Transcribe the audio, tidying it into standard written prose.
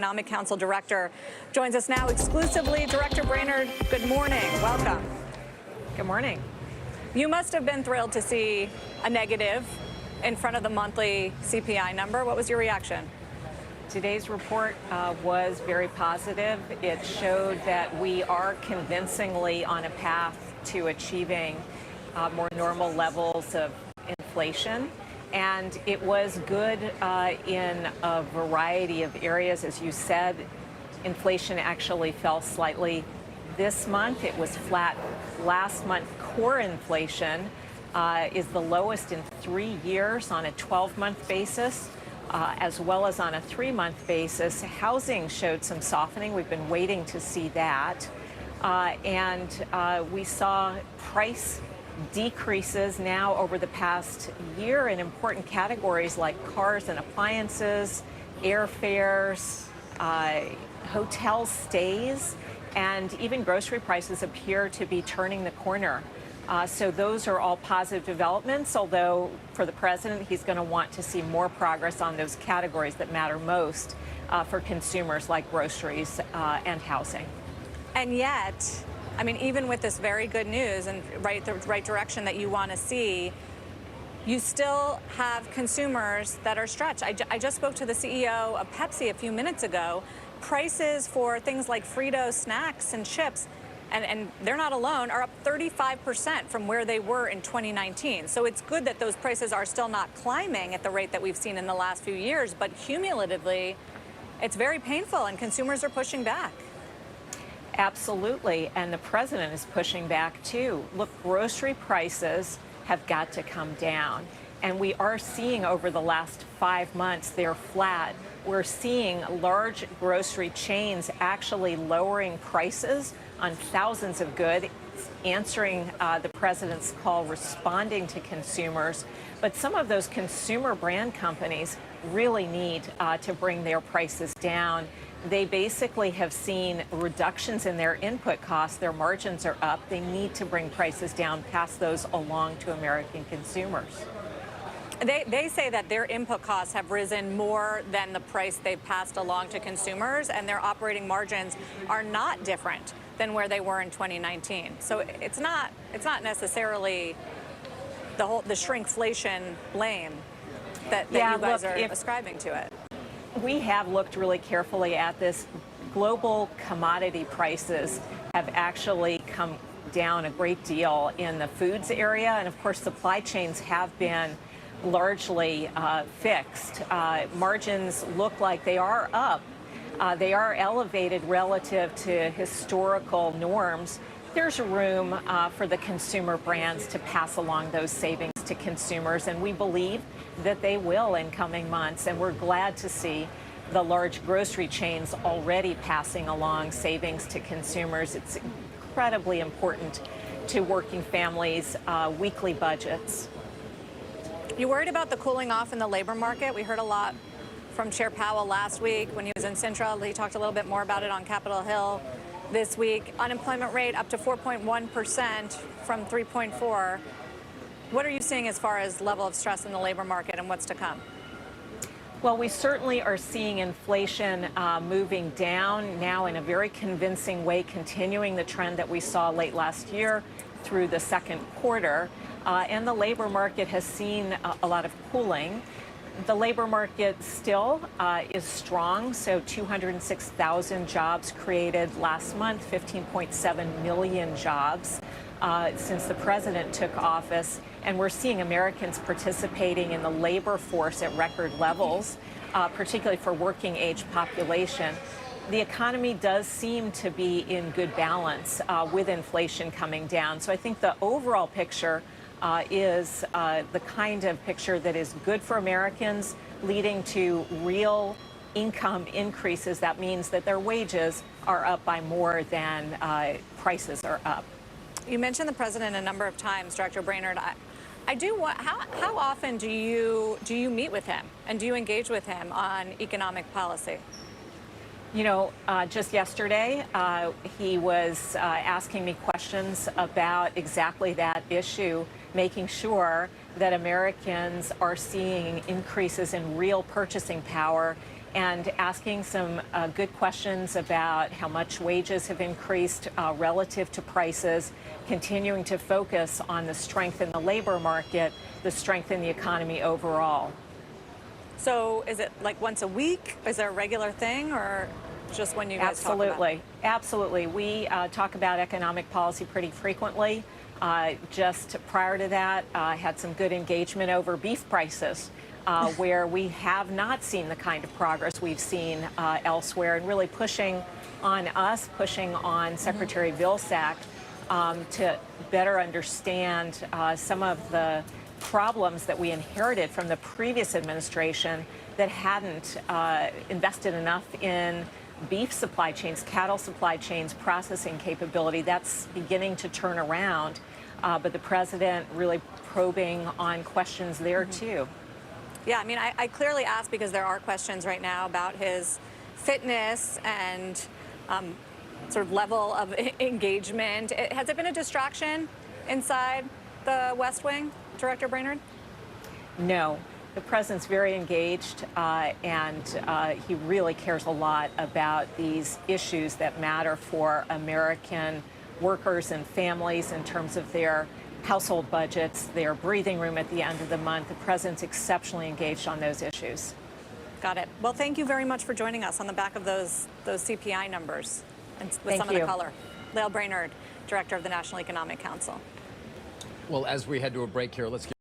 Economic Council Director, joins us now exclusively. Director Brainard, good morning. Welcome. Good morning. You must have been thrilled to see a negative in front of the monthly CPI number. What was your reaction? Today's report was very positive. It showed that we are convincingly on a path to achieving more normal levels of inflation. And it was good in a variety of areas. As you said, inflation actually fell slightly this month. It was flat last month. Core inflation is the lowest in 3 years on a 12-month basis, as well as on a 3-month basis. Housing showed some softening. We've been waiting to see that. We saw price decreases now over the past year in important categories like cars and appliances, airfares, hotel stays, and even grocery prices appear to be turning the corner. So those are all positive developments, although for the president, he's going to want to see more progress on those categories that matter most for consumers like groceries and housing. And yet, I mean, even with this very good news and the right direction that you want to see, you still have consumers that are stretched. I just spoke to the CEO of Pepsi a few minutes ago. Prices for things like Frito snacks and chips, and they're not alone, are up 35% from where they were in 2019. So it's good that those prices are still not climbing at the rate that we've seen in the last few years, but cumulatively, it's very painful and consumers are pushing back. Absolutely, and the president is pushing back too. Look, grocery prices have got to come down, and we are seeing over the last 5 months they're flat. We're seeing large grocery chains actually lowering prices on thousands of goods, answering the president's call, responding to consumers. But some of those consumer brand companies really need to bring their prices down. They basically have seen reductions in their input costs. Their margins are up. They need to bring prices down, pass those along to American consumers. They say that their input costs have risen more than the price they've passed along to consumers, and their operating margins are not different than where they were in 2019. So it's not necessarily the shrinkflation blame that you guys are ascribing to it. We have looked really carefully at this. Global commodity prices have actually come down a great deal in the foods area, and of course supply chains have been largely fixed. Margins look like they are up. They are elevated relative to historical norms. There's room for the consumer brands to pass along those savings to consumers, and we believe that they will in coming months. And we're glad to see the large grocery chains already passing along savings to consumers. It's incredibly important to working families' weekly budgets. You worried about the cooling off in the labor market? We heard a lot from Chair Powell last week when he was in Sintra. He talked a little bit more about it on Capitol Hill this week. Unemployment rate up to 4.1% from 3.4%. What are you seeing as far as level of stress in the labor market and what's to come? Well, we certainly are seeing inflation moving down now in a very convincing way, continuing the trend that we saw late last year through the second quarter. And the labor market has seen a lot of cooling. The labor market still is strong, so 206,000 jobs created last month, 15.7 million jobs since the president took office. And we're seeing Americans participating in the labor force at record levels, particularly for working age population. The economy does seem to be in good balance with inflation coming down. So I think the overall picture is the kind of picture that is good for Americans, leading to real income increases. That means that their wages are up by more than prices are up. You mentioned the president a number of times, Director Brainard. I do want, how often do you meet with him and do you engage with him on economic policy? You know, just yesterday, he was asking me questions about exactly that issue, making sure that Americans are seeing increases in real purchasing power and asking some good questions about how much wages have increased relative to prices, continuing to focus on the strength in the labor market, the strength in the economy overall. So is it like once a week? Is there a regular thing, or just when you guys talk about it? Absolutely. We talk about economic policy pretty frequently. Just prior to that, had some good engagement over beef prices, where we have not seen the kind of progress we've seen elsewhere, and really pushing on us, pushing on Secretary Vilsack to better understand some of the problems that we inherited from the previous administration that hadn't invested enough in beef supply chains, cattle supply chains, processing capability. That's beginning to turn around, but the president really probing on questions there too. Yeah, I mean, I clearly asked because there are questions right now about his fitness and sort of level of engagement. Has it been a distraction inside the West Wing, Director Brainard? No. The president's very engaged, and he really cares a lot about these issues that matter for American workers and families in terms of their household budgets, their breathing room at the end of the month. The president's exceptionally engaged on those issues. Got it. Well, thank you very much for joining us on the back of those CPI numbers and with some of the color. Lael Brainard, Director of the National Economic Council. Well, as we head to a break here, let's get